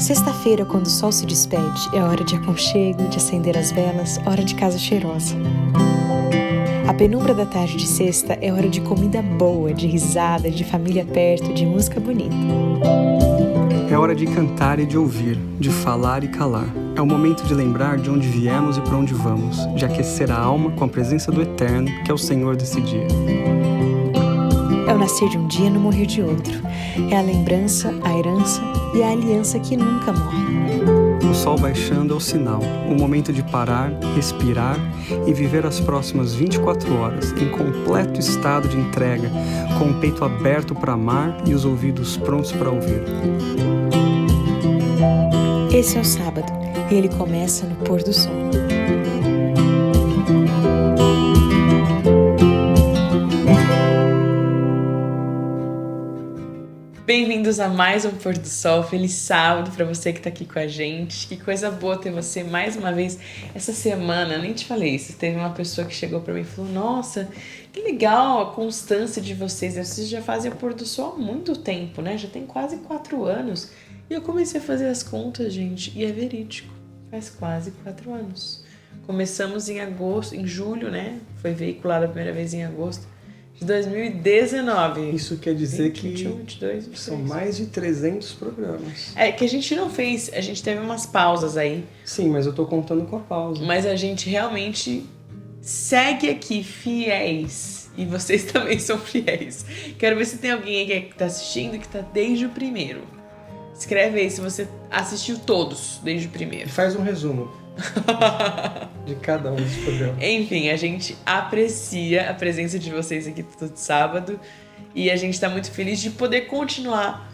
Sexta-feira, quando o sol se despede, é hora de aconchego, de acender as velas, hora de casa cheirosa. A penumbra da tarde de sexta é hora de comida boa, de risada, de família perto, de música bonita. É hora de cantar e de ouvir, de falar e calar. É o momento de lembrar de onde viemos e para onde vamos, de aquecer a alma com a presença do Eterno, que é o Senhor desse dia. É o nascer de um dia e no morrer de outro. É a lembrança, a herança e a aliança que nunca morre. O sol baixando é o sinal, o momento de parar, respirar e viver as próximas 24 horas em completo estado de entrega, com o peito aberto para amar e os ouvidos prontos para ouvir. Esse é o sábado e ele começa no pôr do sol. Bem-vindos a mais um Pôr do Sol. Feliz sábado para você que tá aqui com a gente. Que coisa boa ter você mais uma vez. Essa semana, eu nem te falei isso, teve uma pessoa que chegou para mim e falou: nossa, que legal a constância de vocês. Vocês já fazem o Pôr do Sol há muito tempo, né? Já tem quase 4 anos. E eu comecei a fazer as contas, gente, e é verídico. Faz quase 4 anos. Começamos em agosto, em julho, né? Foi veiculado a primeira vez em agosto de 2019. Isso quer dizer 20, 21, 22, 23. São mais de 300 programas. É que a gente não fez, a gente teve umas pausas aí. Sim, mas eu tô contando com a pausa. Mas a gente realmente segue aqui fiéis. E vocês também são fiéis. Quero ver se tem alguém aí que tá assistindo que tá desde o primeiro. Escreve aí se você assistiu todos desde o primeiro. E faz um resumo de cada um dos programas. Enfim, a gente aprecia a presença de vocês aqui todo sábado e a gente tá muito feliz de poder continuar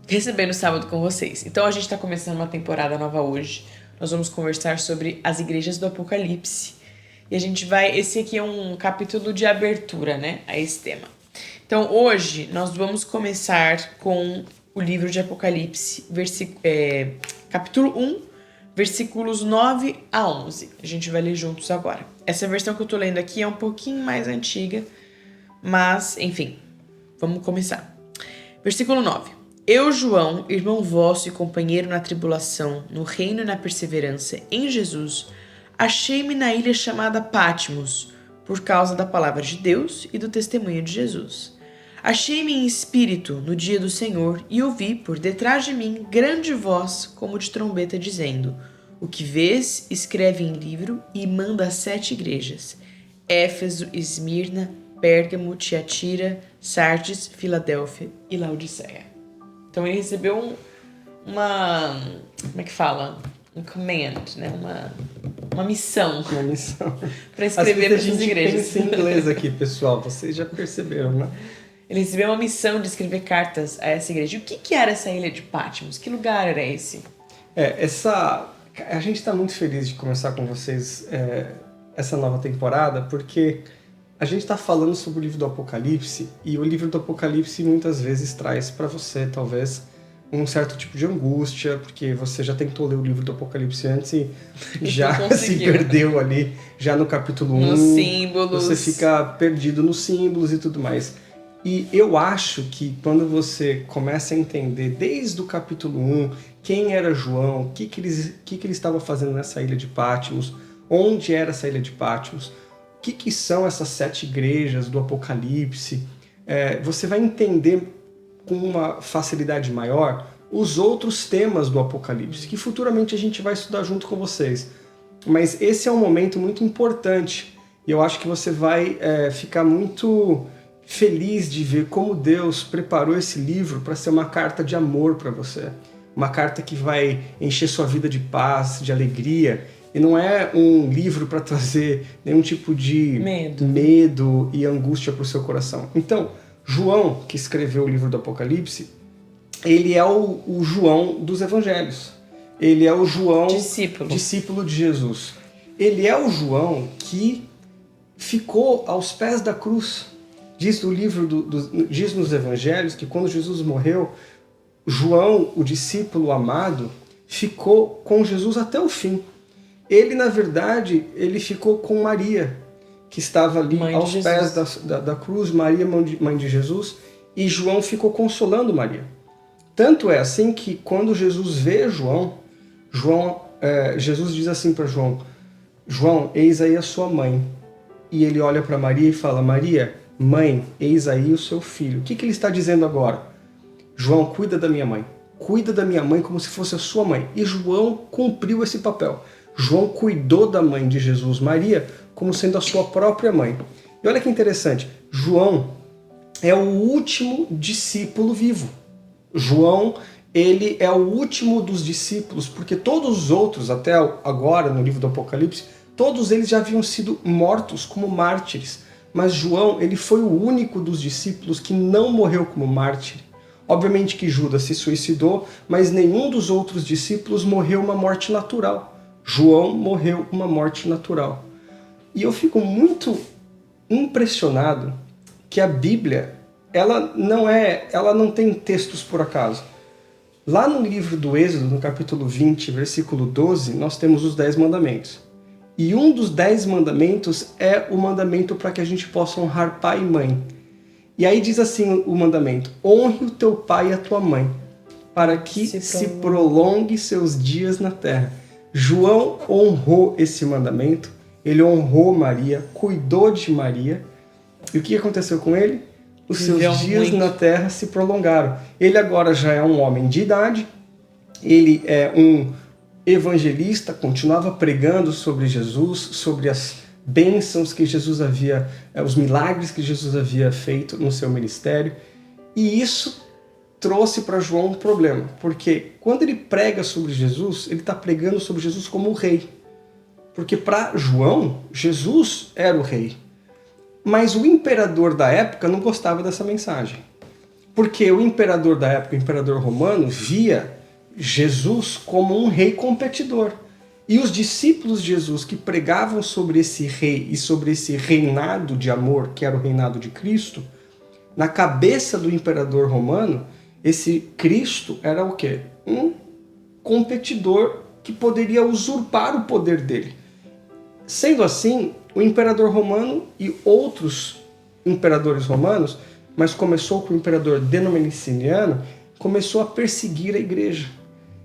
recebendo sábado com vocês. Então a gente tá começando uma temporada nova hoje. Nós vamos conversar sobre as igrejas do Apocalipse. E a gente vai... Esse aqui é um capítulo de abertura, né? A esse tema. Então hoje nós vamos começar com o livro de Apocalipse, capítulo 1, versículos 9 a 11. A gente vai ler juntos agora. Essa versão que eu tô lendo aqui é um pouquinho mais antiga, mas, enfim, vamos começar. Versículo 9. Eu, João, irmão vosso e companheiro na tribulação, no reino e na perseverança, em Jesus, achei-me na ilha chamada Patmos, por causa da palavra de Deus e do testemunho de Jesus. Achei-me em espírito no dia do Senhor e ouvi por detrás de mim grande voz como de trombeta dizendo: o que vês, escreve em livro e manda às 7 igrejas: Éfeso, Esmirna, Pérgamo, Tiatira, Sardes, Filadélfia e Laodiceia. Então ele recebeu uma... Como é que fala? Um command, né? Uma missão. Uma missão. Para escrever para as igrejas. Pensa em inglês aqui, pessoal. Vocês já perceberam, né? Ele recebeu uma missão de escrever cartas a essa igreja. E o que era essa ilha de Patmos? Que lugar era esse? A gente está muito feliz de começar com vocês essa nova temporada, porque a gente está falando sobre o livro do Apocalipse, e o livro do Apocalipse muitas vezes traz para você, talvez, um certo tipo de angústia, porque você já tentou ler o livro do Apocalipse antes e já se perdeu ali, já no capítulo 1. Nos símbolos. Você fica perdido nos símbolos e tudo mais. E eu acho que quando você começa a entender desde o capítulo 1 quem era João, o que ele estava fazendo nessa ilha de Patmos, onde era essa ilha de Patmos, o que são essas 7 igrejas do Apocalipse, você vai entender com uma facilidade maior os outros temas do Apocalipse, que futuramente a gente vai estudar junto com vocês. Mas esse é um momento muito importante e eu acho que você vai ficar muito feliz de ver como Deus preparou esse livro para ser uma carta de amor para você. Uma carta que vai encher sua vida de paz, de alegria. E não é um livro para trazer nenhum tipo de medo e angústia para o seu coração. Então, João, que escreveu o livro do Apocalipse, ele é o João dos Evangelhos. Ele é o João discípulo de Jesus. Ele é o João que ficou aos pés da cruz. Diz no livro, diz nos Evangelhos que quando Jesus morreu, João, o discípulo amado, ficou com Jesus até o fim. Ele, na verdade, ele ficou com Maria, que estava ali aos pés da cruz, Maria, mãe de Jesus, e João ficou consolando Maria. Tanto é assim que quando Jesus vê Jesus diz assim para João, João, eis aí a sua mãe. E ele olha para Maria e fala, Maria, mãe, eis aí o seu filho. O que ele está dizendo agora? João, cuida da minha mãe. Cuida da minha mãe como se fosse a sua mãe. E João cumpriu esse papel. João cuidou da mãe de Jesus, Maria, como sendo a sua própria mãe. E olha que interessante, João é o último discípulo vivo. João, ele é o último dos discípulos, porque todos os outros, até agora no livro do Apocalipse, todos eles já haviam sido mortos como mártires. Mas João, ele foi o único dos discípulos que não morreu como mártir. Obviamente que Judas se suicidou, mas nenhum dos outros discípulos morreu uma morte natural. João morreu uma morte natural. E eu fico muito impressionado que a Bíblia, ela não tem textos por acaso. Lá no livro do Êxodo, no capítulo 20, versículo 12, nós temos os 10 mandamentos. E um dos 10 mandamentos é o mandamento para que a gente possa honrar pai e mãe. E aí diz assim o mandamento, honre o teu pai e a tua mãe, para que se prolongue seus dias na terra. João honrou esse mandamento, ele honrou Maria, cuidou de Maria. E o que aconteceu com ele? Os seus dias na terra se prolongaram. Ele agora já é um homem de idade, ele é um evangelista, continuava pregando sobre Jesus, sobre as bênçãos que Jesus havia, os milagres que Jesus havia feito no seu ministério. E isso trouxe para João um problema, porque quando ele prega sobre Jesus, ele está pregando sobre Jesus como o rei. Porque para João, Jesus era o rei. Mas o imperador da época não gostava dessa mensagem. Porque o imperador da época, o imperador romano, via Jesus como um rei competidor. E os discípulos de Jesus que pregavam sobre esse rei e sobre esse reinado de amor, que era o reinado de Cristo, na cabeça do imperador romano, esse Cristo era o quê? Um competidor que poderia usurpar o poder dele. Sendo assim, o imperador romano e outros imperadores romanos, mas começou com o imperador Diocleciano, começou a perseguir a igreja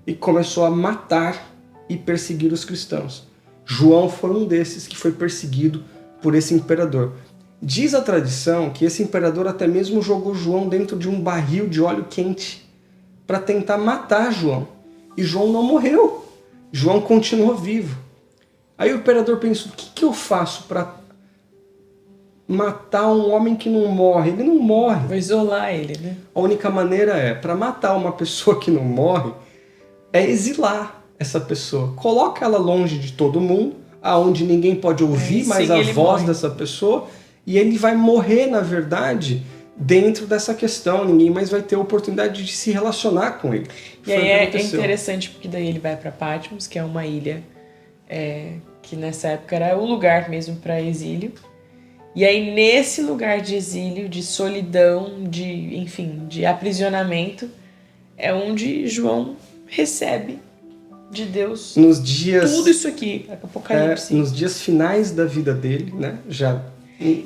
e começou a matar e perseguir os cristãos. João foi um desses que foi perseguido por esse imperador. Diz a tradição que esse imperador até mesmo jogou João dentro de um barril de óleo quente para tentar matar João. E João não morreu. João continuou vivo. Aí o imperador pensou, o que eu faço para matar um homem que não morre? Ele não morre. Vou isolar ele, né? A única maneira para matar uma pessoa que não morre, é exilar essa pessoa. Coloca ela longe de todo mundo, aonde ninguém pode ouvir mais a voz dessa pessoa, e ele vai morrer, na verdade, dentro dessa questão. Ninguém mais vai ter a oportunidade de se relacionar com ele. E aí é interessante, porque daí ele vai para Patmos, que é uma ilha que nessa época era o lugar mesmo para exílio. E aí nesse lugar de exílio, de solidão, de aprisionamento, é onde João recebe de Deus tudo isso aqui, Apocalipse. Nos dias finais da vida dele, né?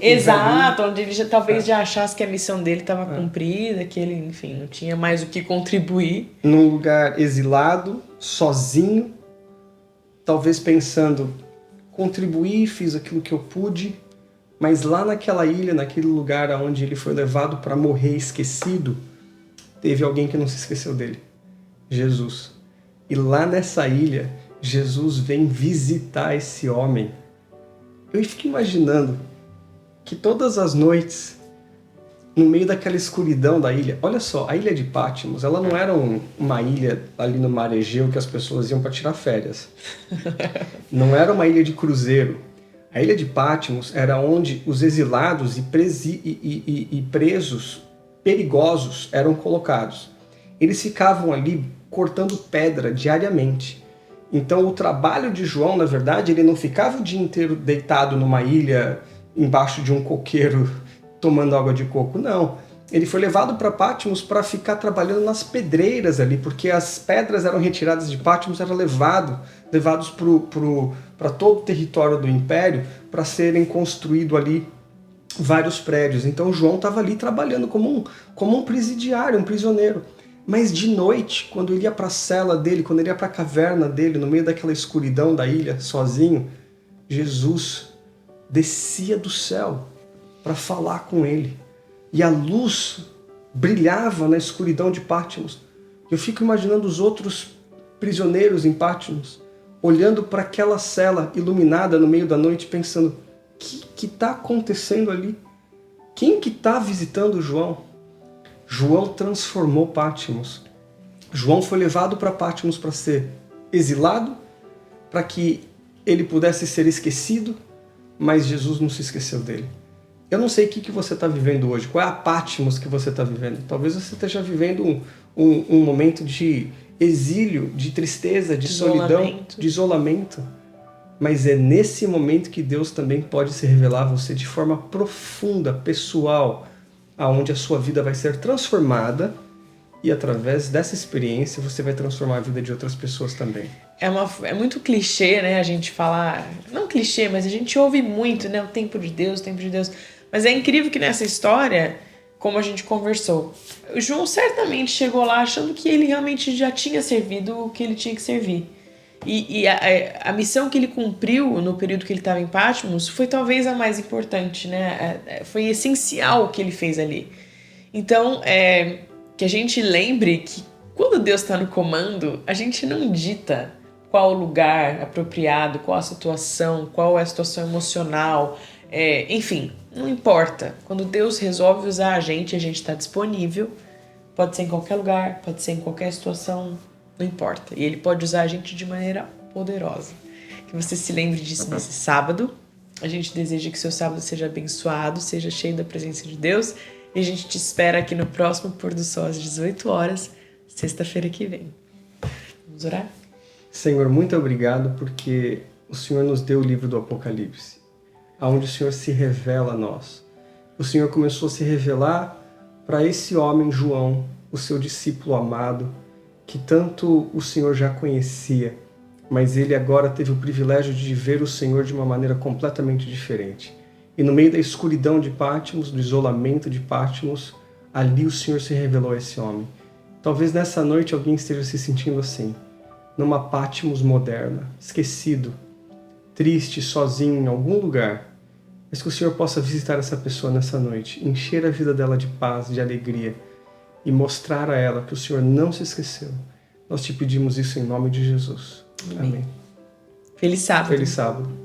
Exato, onde ele talvez já achasse que a missão dele estava cumprida, que ele, enfim, não tinha mais o que contribuir. Num lugar exilado, sozinho, talvez pensando, contribuí, fiz aquilo que eu pude, mas lá naquela ilha, naquele lugar onde ele foi levado para morrer esquecido, teve alguém que não se esqueceu dele, Jesus. E lá nessa ilha, Jesus vem visitar esse homem. Eu fico imaginando que todas as noites, no meio daquela escuridão da ilha, olha só, a ilha de Patmos, ela não era uma ilha ali no mar Egeu que as pessoas iam para tirar férias. Não era uma ilha de cruzeiro. A ilha de Patmos era onde os exilados e presos perigosos eram colocados. Eles ficavam ali cortando pedra diariamente. Então o trabalho de João, na verdade, ele não ficava o dia inteiro deitado numa ilha, embaixo de um coqueiro, tomando água de coco, não. Ele foi levado para Patmos para ficar trabalhando nas pedreiras ali, porque as pedras eram retiradas de Patmos, eram levados para todo o território do Império para serem construídos ali vários prédios. Então João estava ali trabalhando como um presidiário, um prisioneiro. Mas de noite, quando ele ia para a cela dele, quando ele ia para a caverna dele, no meio daquela escuridão da ilha, sozinho, Jesus descia do céu para falar com ele. E a luz brilhava na escuridão de Patmos. Eu fico imaginando os outros prisioneiros em Patmos, olhando para aquela cela iluminada no meio da noite, pensando, o que está acontecendo ali? Quem que está visitando João? João transformou Patmos. João foi levado para Patmos para ser exilado, para que ele pudesse ser esquecido, mas Jesus não se esqueceu dele. Eu não sei o que você está vivendo hoje, qual é a Patmos que você está vivendo. Talvez você esteja vivendo um momento de exílio, de tristeza, de solidão, de isolamento. Mas é nesse momento que Deus também pode se revelar a você de forma profunda, pessoal, aonde a sua vida vai ser transformada e através dessa experiência você vai transformar a vida de outras pessoas também. É muito clichê, né, a gente falar, não clichê, mas a gente ouve muito, né, o tempo de Deus, o tempo de Deus. Mas é incrível que nessa história, como a gente conversou, o João certamente chegou lá achando que ele realmente já tinha servido o que ele tinha que servir. E a missão que ele cumpriu no período que ele estava em Patmos foi talvez a mais importante, né? Foi essencial o que ele fez ali. Então, que a gente lembre que quando Deus está no comando, a gente não dita qual o lugar apropriado, qual a situação, qual é a situação emocional, enfim, não importa. Quando Deus resolve usar a gente está disponível, pode ser em qualquer lugar, pode ser em qualquer situação, não importa. E Ele pode usar a gente de maneira poderosa. Que você se lembre disso nesse sábado. A gente deseja que seu sábado seja abençoado, seja cheio da presença de Deus. E a gente te espera aqui no próximo Pôr do Sol às 18 horas, sexta-feira que vem. Vamos orar? Senhor, muito obrigado porque o Senhor nos deu o livro do Apocalipse, onde o Senhor se revela a nós. O Senhor começou a se revelar para esse homem, João, o seu discípulo amado, que tanto o Senhor já conhecia, mas ele agora teve o privilégio de ver o Senhor de uma maneira completamente diferente. E no meio da escuridão de Patmos, do isolamento de Patmos, ali o Senhor se revelou a esse homem. Talvez nessa noite alguém esteja se sentindo assim, numa Patmos moderna, esquecido, triste, sozinho em algum lugar, mas que o Senhor possa visitar essa pessoa nessa noite, encher a vida dela de paz, de alegria e mostrar a ela que o Senhor não se esqueceu. Nós te pedimos isso em nome de Jesus. Amém. Feliz sábado. Feliz sábado.